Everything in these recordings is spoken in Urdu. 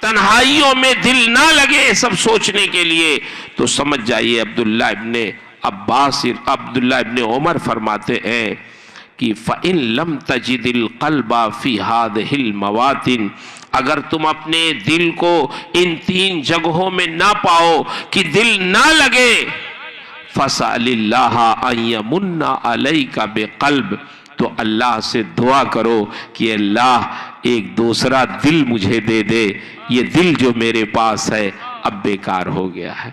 تنہائیوں میں دل نہ لگے سب سوچنے کے لیے، تو سمجھ جائیے عبداللہ ابن عمر فرماتے ہیں کہ فَإِن لَمْ تَجِدِ الْقَلْبَ فِي هَذِهِ الْمَوَاطِنِ، اگر تم اپنے دل کو ان تین جگہوں میں نہ پاؤ کہ دل نہ لگے، فَسَأَلِ اللَّهَ أَن يَمُنَّ عَلَيْكَ بِقَلْبٍ، تو اللہ سے دعا کرو کہ اللہ ایک دوسرا دل مجھے دے دے، یہ دل جو میرے پاس ہے اب بیکار ہو گیا ہے،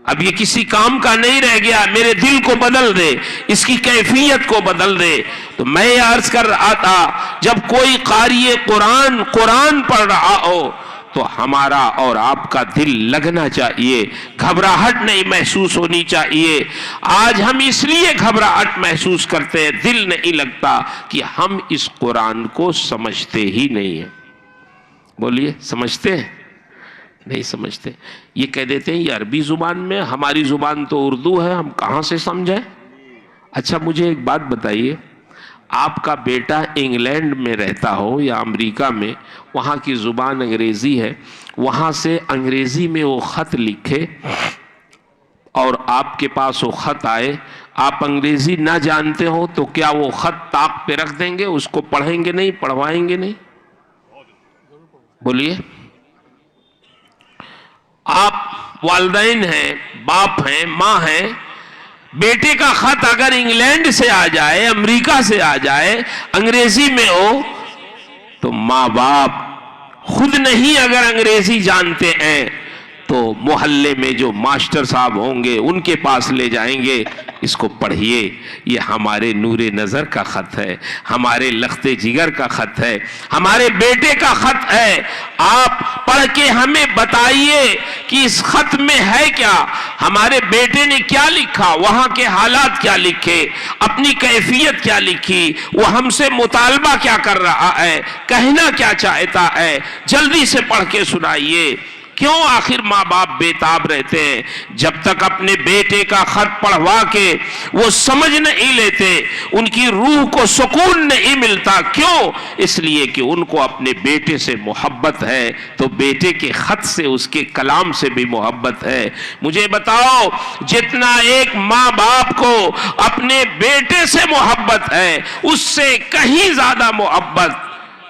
اب یہ کسی کام کا نہیں رہ گیا، میرے دل کو بدل دے، اس کی کیفیت کو بدل دے۔ تو میں یہ عرض کر رہا تھا، جب کوئی قاری قرآن پڑھ رہا ہو تو ہمارا اور آپ کا دل لگنا چاہیے، گھبراہٹ نہیں محسوس ہونی چاہیے۔ آج ہم اس لیے گھبراہٹ محسوس کرتے ہیں، دل نہیں لگتا کہ ہم اس قرآن کو سمجھتے ہی نہیں ہیں۔ بولیے، سمجھتے ہیں؟ نہیں سمجھتے۔ یہ کہہ دیتے ہیں یہ عربی زبان میں، ہماری زبان تو اردو ہے، ہم کہاں سے سمجھیں؟ اچھا مجھے ایک بات بتائیے، آپ کا بیٹا انگلینڈ میں رہتا ہو یا امریکہ میں، وہاں کی زبان انگریزی ہے، وہاں سے انگریزی میں وہ خط لکھے اور آپ کے پاس وہ خط آئے، آپ انگریزی نہ جانتے ہو تو کیا وہ خط طاق پہ رکھ دیں گے، اس کو پڑھیں گے نہیں، پڑھوائیں گے نہیں؟ بولیے۔ آپ والدین ہیں، باپ ہیں، ماں ہیں، بیٹے کا خط اگر انگلینڈ سے آ جائے، امریکہ سے آ جائے، انگریزی میں ہو، تو ماں باپ خود نہیں اگر انگریزی جانتے ہیں تو محلے میں جو ماسٹر صاحب ہوں گے ان کے پاس لے جائیں گے، اس کو پڑھیے، یہ ہمارے نور نظر کا خط ہے، ہمارے لخت جگر کا خط ہے، ہمارے بیٹے کا خط ہے، آپ پڑھ کے ہمیں بتائیے کہ اس خط میں ہے کیا، ہمارے بیٹے نے کیا لکھا، وہاں کے حالات کیا لکھے، اپنی کیفیت کیا لکھی، وہ ہم سے مطالبہ کیا کر رہا ہے، کہنا کیا چاہتا ہے، جلدی سے پڑھ کے سنائیے۔ کیوں آخر ماں باپ بےتاب رہتے ہیں؟ جب تک اپنے بیٹے کا خط پڑھوا کے وہ سمجھ نہیں لیتے، ان کی روح کو سکون نہیں ملتا۔ کیوں؟ اس لیے کہ ان کو اپنے بیٹے سے محبت ہے، تو بیٹے کے خط سے، اس کے کلام سے بھی محبت ہے۔ مجھے بتاؤ، جتنا ایک ماں باپ کو اپنے بیٹے سے محبت ہے، اس سے کہیں زیادہ محبت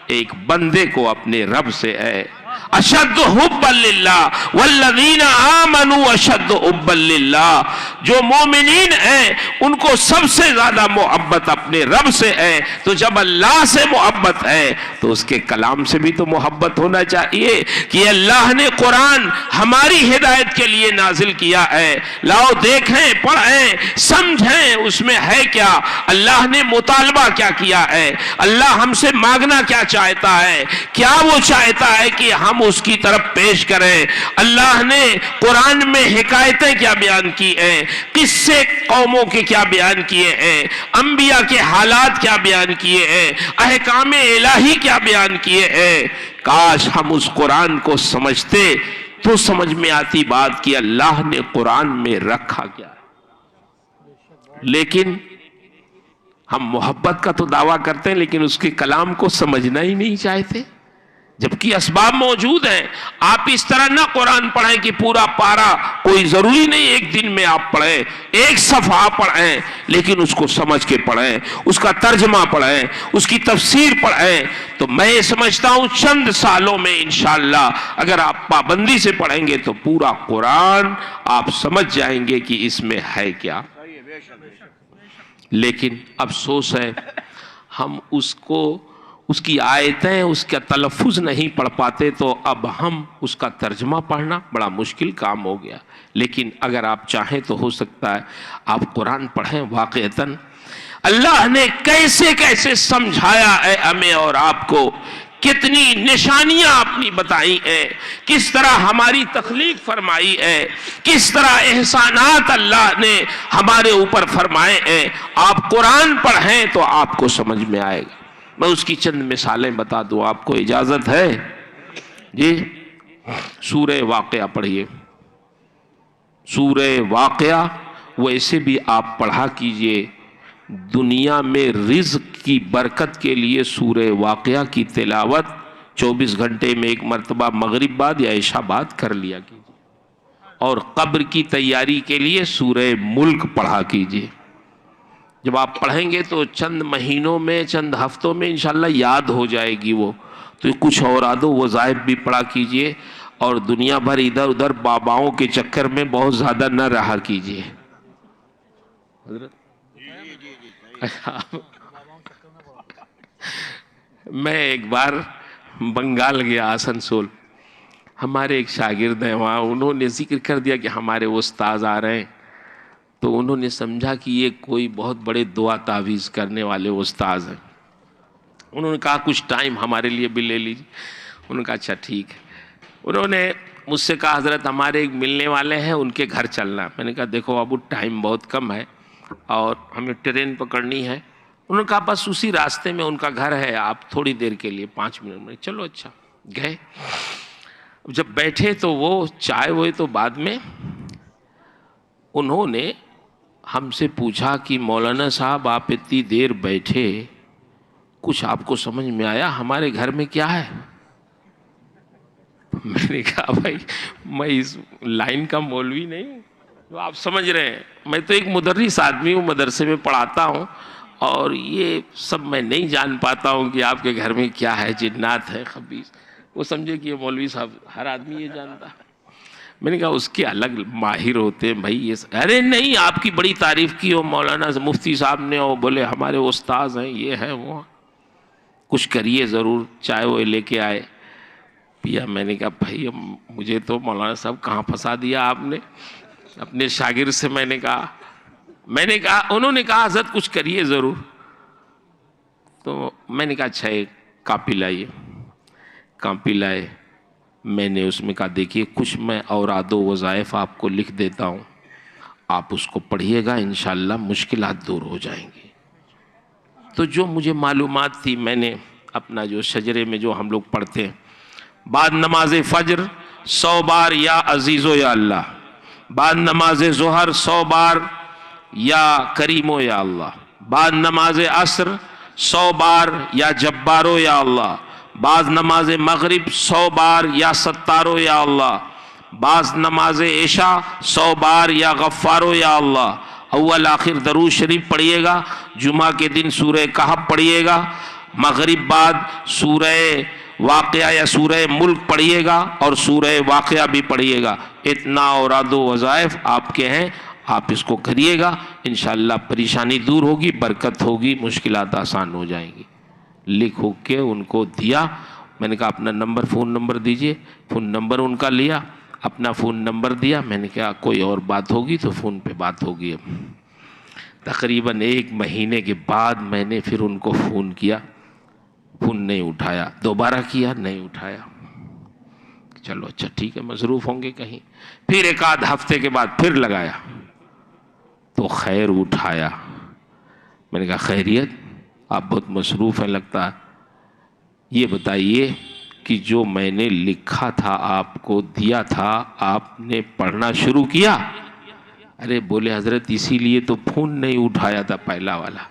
ایک بندے کو اپنے رب سے ہے۔ اشد حبا للہ والذین آمنوا اشد حبا للہ، جو مومنین ہیں ان کو سب سے زیادہ محبت اپنے رب سے ہے، تو جب اللہ سے محبت ہے تو اس کے کلام سے بھی تو محبت ہونا چاہیے کہ اللہ نے قرآن ہماری ہدایت کے لیے نازل کیا ہے، لاؤ دیکھیں، پڑھیں، سمجھیں اس میں ہے کیا، اللہ نے مطالبہ کیا کیا ہے، اللہ ہم سے مانگنا کیا چاہتا ہے، کیا وہ چاہتا ہے کہ ہم اس کی طرف پیش کریں۔ اللہ نے قرآن میں حکایتیں کیا بیان کی ہیں، قصے قوموں کے کیا بیان کیے ہیں، انبیاء کے حالات کیا بیان کیے ہیں، احکام الہی کیا بیان کیے ہیں۔ کاش ہم اس قرآن کو سمجھتے تو سمجھ میں آتی بات کہ اللہ نے قرآن میں رکھا کیا ہے۔ لیکن ہم محبت کا تو دعویٰ کرتے ہیں لیکن اس کے کلام کو سمجھنا ہی نہیں چاہتے، جبکہ اسباب موجود ہیں۔ آپ اس طرح نہ قرآن پڑھیں کہ پورا پارا، کوئی ضروری نہیں ایک دن میں آپ پڑھیں، ایک صفحہ پڑھیں، لیکن اس کو سمجھ کے پڑھیں، اس کا ترجمہ پڑھیں، اس کی تفسیر پڑھیں۔ تو میں یہ سمجھتا ہوں چند سالوں میں انشاءاللہ اگر آپ پابندی سے پڑھیں گے تو پورا قرآن آپ سمجھ جائیں گے کہ اس میں ہے کیا۔ لیکن افسوس ہے ہم اس کی آیتیں، اس کا تلفظ نہیں پڑھ پاتے، تو اب ہم اس کا ترجمہ پڑھنا بڑا مشکل کام ہو گیا۔ لیکن اگر آپ چاہیں تو ہو سکتا ہے آپ قرآن پڑھیں، واقعتاً اللہ نے کیسے کیسے سمجھایا ہے ہمیں اور آپ کو، کتنی نشانیاں اپنی بتائی ہیں، کس طرح ہماری تخلیق فرمائی ہے، کس طرح احسانات اللہ نے ہمارے اوپر فرمائے ہیں۔ آپ قرآن پڑھیں تو آپ کو سمجھ میں آئے گا۔ میں اس کی چند مثالیں بتا دوں، آپ کو اجازت ہے؟ جی، سورہ واقعہ پڑھیے، سورہ واقعہ ویسے بھی آپ پڑھا کیجئے، دنیا میں رزق کی برکت کے لیے سورہ واقعہ کی تلاوت 24 گھنٹے میں ایک مرتبہ مغرب بعد یا عشاء بعد کر لیا کیجیے. اور قبر کی تیاری کے لیے سورہ ملک پڑھا کیجیے. جب آپ پڑھیں گے تو چند مہینوں میں چند ہفتوں میں انشاءاللہ یاد ہو جائے گی وہ. تو کچھ اوراد و وظائف بھی پڑھا کیجیے اور دنیا بھر ادھر ادھر باباؤں کے چکر میں بہت زیادہ نہ رہا کیجیے. حضرت میں ایک بار بنگال گیا آسنسول. ہمارے ایک شاگرد ہیں وہاں, انہوں نے ذکر کر دیا کہ ہمارے استاذ آ رہے ہیں. تو انہوں نے سمجھا کہ یہ کوئی بہت بڑے دعا تعویذ کرنے والے استاذ ہیں. انہوں نے کہا کچھ ٹائم ہمارے لیے بھی لے لیجیے. انہوں نے کہا اچھا ٹھیک ہے. انہوں نے مجھ سے کہا حضرت ہمارے ایک ملنے والے ہیں, ان کے گھر چلنا ہے. میں نے کہا دیکھو ابو ٹائم بہت کم ہے اور ہمیں ٹرین پکڑنی ہے. انہوں نے کہا بس اسی راستے میں ان کا گھر ہے, آپ تھوڑی دیر کے لیے 5 منٹ میں. چلو اچھا گئے. جب بیٹھے تو وہ چائے ہوئے تو بعد میں انہوں نے ہم سے پوچھا کہ مولانا صاحب آپ اتنی دیر بیٹھے, کچھ آپ کو سمجھ میں آیا ہمارے گھر میں کیا ہے؟ میں نے کہا بھائی میں اس لائن کا مولوی نہیں ہوں جو آپ سمجھ رہے ہیں. میں تو ایک مدرس آدمی ہوں, مدرسے میں پڑھاتا ہوں, اور یہ سب میں نہیں جان پاتا ہوں کہ آپ کے گھر میں کیا ہے, جنات ہے, خبیث. وہ سمجھے کہ یہ مولوی صاحب ہر آدمی یہ جانتا. میں نے کہا اس کے الگ ماہر ہوتے ہیں بھائی. یہ ارے نہیں, آپ کی بڑی تعریف کی ہو مولانا مفتی صاحب نے, اور بولے ہمارے استاذ ہیں, یہ ہے وہ, کچھ کریے ضرور. چائے وہ لے کے آئے, پیا. میں نے کہا بھائی مجھے تو مولانا صاحب کہاں پھنسا دیا آپ نے اپنے شاگرد سے. میں نے کہا انہوں نے کہا حضرت کچھ کریے ضرور. تو میں نے کہا اچھا ایک کاپی لائیے. کاپی لائے. میں نے اس میں کہا دیکھیے کچھ میں اوراد و وظائف آپ کو لکھ دیتا ہوں, آپ اس کو پڑھیے گا, انشاءاللہ مشکلات دور ہو جائیں گی. تو جو مجھے معلومات تھی میں نے اپنا جو شجرے میں جو ہم لوگ پڑھتے ہیں, بعد نماز فجر 100 بار یا عزیزو یا اللہ, بعد نماز ظہر 100 بار یا کریمو یا اللہ, بعد نماز عصر 100 بار یا جبارو یا اللہ, بعض نماز مغرب 100 بار یا ستارو یا اللہ, بعض نماز عشاء 100 بار یا غفارو یا اللہ. اول آخر درود شریف پڑھیے گا. جمعہ کے دن سورہ کہف پڑھیے گا. مغرب بعد سورہ واقعہ یا سورہ ملک پڑھیے گا, اور سورہ واقعہ بھی پڑھیے گا. اتنا اوراد و وظائف آپ کے ہیں, آپ اس کو کریے گا, انشاءاللہ پریشانی دور ہوگی, برکت ہوگی, مشکلات آسان ہو جائیں گی. لکھ کے ان کو دیا. میں نے کہا اپنا نمبر فون نمبر دیجئے. فون نمبر ان کا لیا, اپنا فون نمبر دیا. میں نے کہا کوئی اور بات ہوگی تو فون پہ بات ہوگی. اب تقریباً 1 مہینے کے بعد میں نے پھر ان کو فون کیا, فون نہیں اٹھایا. دوبارہ کیا, نہیں اٹھایا. چلو اچھا ٹھیک ہے مصروف ہوں گے کہیں. پھر 1 آدھ ہفتے کے بعد پھر لگایا تو خیر اٹھایا. میں نے کہا خیریت, آپ بہت مصروف ہیں لگتا ہے, یہ بتائیے کہ جو میں نے لکھا تھا آپ کو دیا تھا آپ نے پڑھنا شروع کیا؟ ارے بولے حضرت اسی لیے تو فون نہیں اٹھایا تھا پہلا والا,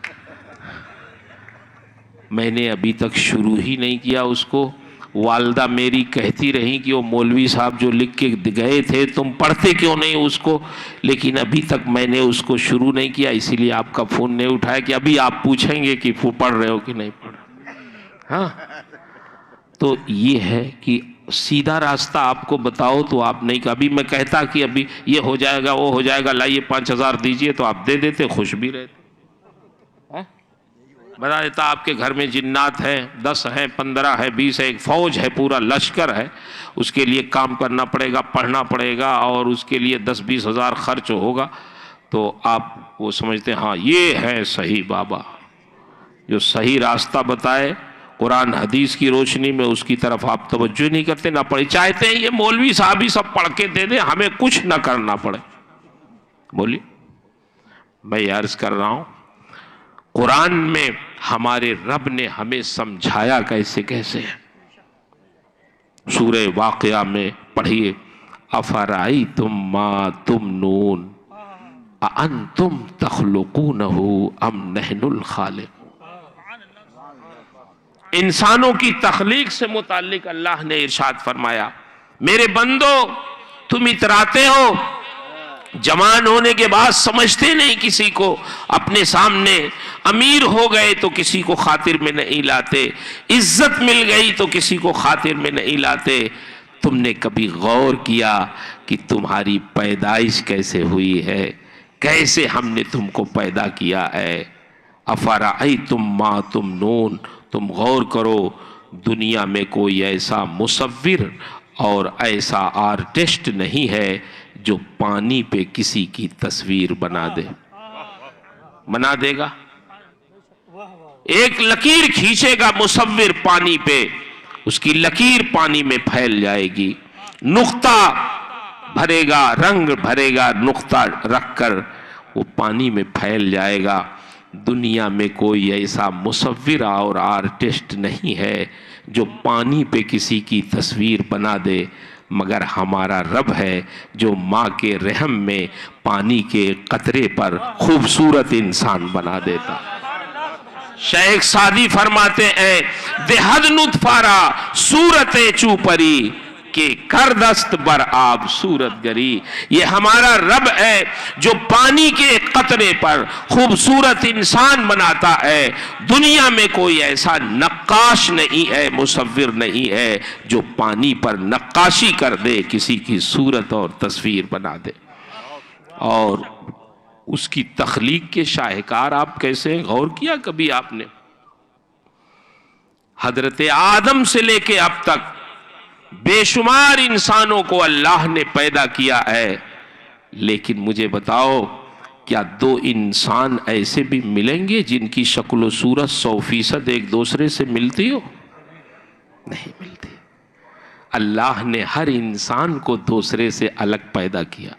میں نے ابھی تک شروع ہی نہیں کیا اس کو. والدہ میری کہتی رہی کہ وہ مولوی صاحب جو لکھ کے گئے تھے تم پڑھتے کیوں نہیں اس کو, لیکن ابھی تک میں نے اس کو شروع نہیں کیا, اسی لیے آپ کا فون نہیں اٹھایا کہ ابھی آپ پوچھیں گے کہ پڑھ رہے ہو کہ نہیں پڑھ رہے. ہاں تو یہ ہے کہ سیدھا راستہ آپ کو بتاؤ تو آپ نہیں. ابھی میں کہتا کہ ابھی یہ ہو جائے گا وہ ہو جائے گا, لائیے 5000 دیجئے, تو آپ دے دیتے, خوش بھی رہتے. بتا دیتا آپ کے گھر میں جنات ہیں, 10 ہیں, 15 ہے, 20 ہے, ایک فوج ہے, پورا لشکر ہے, اس کے لیے کام کرنا پڑے گا, پڑھنا پڑے گا, اور اس کے لیے 10-20 ہزار خرچ ہوگا. تو آپ وہ سمجھتے ہیں ہاں یہ ہے صحیح بابا جو صحیح راستہ بتائے قرآن حدیث کی روشنی میں, اس کی طرف آپ توجہ نہیں کرتے, نہ پڑھی. چاہتے ہیں یہ مولوی صاحب ہی سب پڑھ کے دے دیں, ہمیں کچھ نہ کرنا پڑے. بولیے, میں یہ عرض کر رہا ہوں قرآن میں ہمارے رب نے ہمیں سمجھایا کیسے کیسے ہے. سورہ واقعہ میں پڑھیے, افرأیتم ما تمنون اانتم تخلقونہ ام نحن الخالقون. انسانوں کی تخلیق سے متعلق اللہ نے ارشاد فرمایا، میرے بندو تم اتراتے ہو، جوان ہونے کے بعد سمجھتے نہیں کسی کو، اپنے سامنے امیر ہو گئے تو کسی کو خاطر میں نہیں لاتے، عزت مل گئی تو کسی کو خاطر میں نہیں لاتے۔ تم نے کبھی غور کیا کہ تمہاری پیدائش کیسے ہوئی ہے، کیسے ہم نے تم کو پیدا کیا ہے؟ افرأیتم ما تمنون، تم غور کرو، دنیا میں کوئی ایسا مصور اور ایسا آرٹسٹ نہیں ہے جو پانی پہ کسی کی تصویر بنا دے گا۔ ایک لکیر کھینچے گا مصور پانی پہ، اس کی لکیر پانی میں پھیل جائے گی، نقطہ بھرے گا، رنگ بھرے گا، نقطہ رکھ کر وہ پانی میں پھیل جائے گا۔ دنیا میں کوئی ایسا مصور اور آرٹسٹ نہیں ہے جو پانی پہ کسی کی تصویر بنا دے، مگر ہمارا رب ہے جو ماں کے رحم میں پانی کے قطرے پر خوبصورت انسان بنا دیتا۔ شیخ سعدی فرماتے ہیں، دہد نطفارا صورت چوپری کہ کر دست بر آب صورت گری۔ یہ ہمارا رب ہے جو پانی کے قطرے پر خوبصورت انسان بناتا ہے۔ دنیا میں کوئی ایسا نقاش نہیں ہے، مصور نہیں ہے جو پانی پر نقاشی کر دے، کسی کی صورت اور تصویر بنا دے۔ اور اس کی تخلیق کے شاہکار آپ کیسے ہیں؟ غور کیا کبھی آپ نے؟ حضرت آدم سے لے کے اب تک بے شمار انسانوں کو اللہ نے پیدا کیا ہے، لیکن مجھے بتاؤ کیا دو انسان ایسے بھی ملیں گے جن کی شکل و صورت 100% ایک دوسرے سے ملتی ہو؟ نہیں ملتی۔ اللہ نے ہر انسان کو دوسرے سے الگ پیدا کیا۔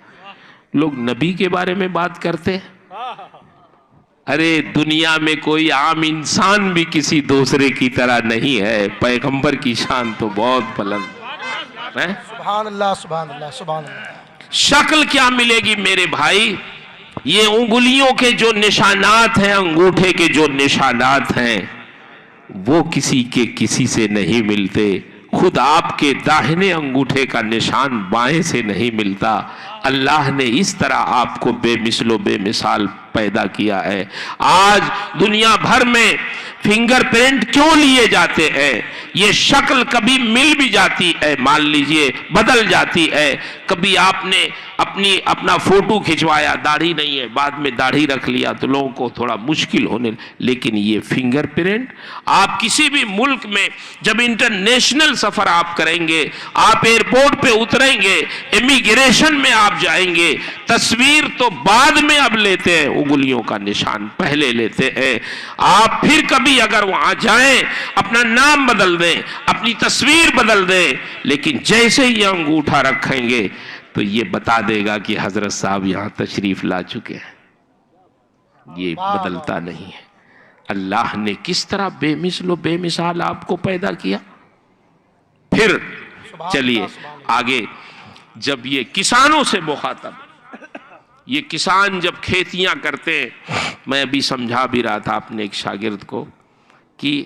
لوگ نبی کے بارے میں بات کرتے ہیں، ارے دنیا میں کوئی عام انسان بھی کسی دوسرے کی طرح نہیں ہے، پیغمبر کی شان تو بہت بلند ہے۔ سبحان اللہ، سبحان اللہ، سبحان اللہ۔ شکل کیا ملے گی میرے بھائی؟ یہ انگلیوں کے جو نشانات ہیں، انگوٹھے کے جو نشانات ہیں، وہ کسی کے کسی سے نہیں ملتے۔ خود آپ کے داہنے انگوٹھے کا نشان بائیں سے نہیں ملتا۔ اللہ نے اس طرح آپ کو بے مثل و بے مثال پیدا کیا ہے۔ آج دنیا بھر میں فنگر پرنٹ کیوں لیے جاتے ہیں؟ یہ شکل کبھی مل بھی جاتی ہے، مان لیجئے بدل جاتی ہے۔ کبھی آپ نے اپنا فوٹو کھنچوایا، داڑھی نہیں ہے، بعد میں داڑھی رکھ لیا تو لوگوں کو تھوڑا مشکل ہونے، لیکن یہ فنگر پرنٹ آپ کسی بھی ملک میں جب انٹرنیشنل سفر آپ کریں گے، آپ ایئرپورٹ پہ اتریں گے، امیگریشن میں آپ جائیں گے، تصویر تو بعد میں اب لیتے ہیں، انگلیوں کا نشان پہلے لیتے ہیں۔ آپ پھر کبھی اگر وہاں جائیں، اپنا نام بدل دیں، اپنی تصویر بدل دیں، لیکن جیسے ہی انگوٹھا رکھیں گے تو یہ بتا دے گا کہ حضرت صاحب یہاں تشریف لا چکے ہیں۔ یہ بدلتا نہیں ہے۔ اللہ نے کس طرح بے مثل و بے مثال آپ کو پیدا کیا۔ پھر چلیے آگے، جب یہ کسانوں سے مخاطب، یہ کسان جب کھیتیاں کرتے ہیں، میں ابھی سمجھا بھی رہا تھا اپنے ایک شاگرد کو کہ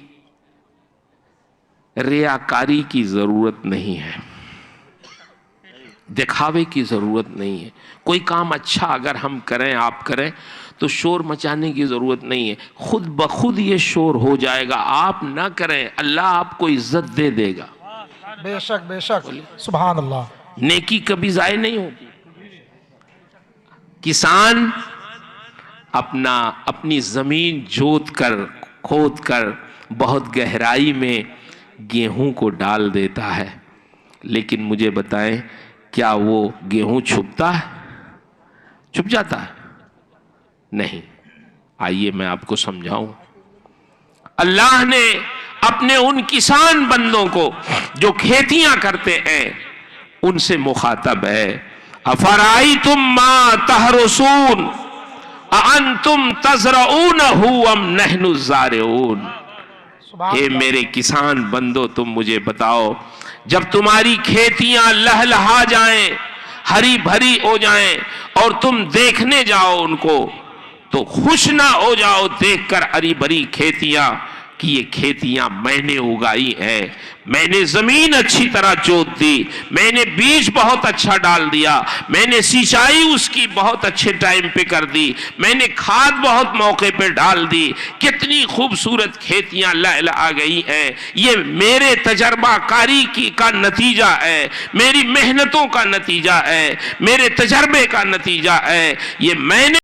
ریاکاری کی ضرورت نہیں ہے، دکھاوے کی ضرورت نہیں ہے۔ کوئی کام اچھا اگر ہم کریں، آپ کریں، تو شور مچانے کی ضرورت نہیں ہے، خود بخود یہ شور ہو جائے گا۔ آپ نہ کریں، اللہ آپ کو عزت دے دے گا۔ بے شک، بے شک، سبحان اللہ۔ نیکی کبھی ضائع نہیں ہوتی۔ کسان اپنی زمین جوت کر، کھود کر، بہت گہرائی میں گیہوں کو ڈال دیتا ہے، لیکن مجھے بتائیں کیا وہ گیہوں چھپتا ہے؟ چھپ جاتا ہے؟ نہیں۔ آئیے میں آپ کو سمجھاؤں۔ اللہ نے اپنے ان کسان بندوں کو جو کھیتیاں کرتے ہیں ان سے مخاطب ہے، افرائیتم ما تحرثون اانتم تزرعونہ ام نحن الزارعون۔ اے میرے کسان بندو، تم مجھے بتاؤ، جب تمہاری کھیتیاں لہلہا جائیں، ہری بھری ہو جائیں، اور تم دیکھنے جاؤ ان کو، تو خوش نہ ہو جاؤ دیکھ کر ہری بھری کھیتیاں کہ یہ کھیتیاں میں نے اگائی ہیں، میں نے زمین اچھی طرح جوت دی، میں نے بیج بہت اچھا ڈال دیا، میں نے سینچائی اس کی بہت اچھے ٹائم پہ کر دی، میں نے کھاد بہت موقع پہ ڈال دی، کتنی خوبصورت کھیتیاں لہلہا گئی ہیں۔ یہ میرے تجربہ کاری کا نتیجہ ہے، میری محنتوں کا نتیجہ ہے، میرے تجربے کا نتیجہ ہے۔ یہ میں نے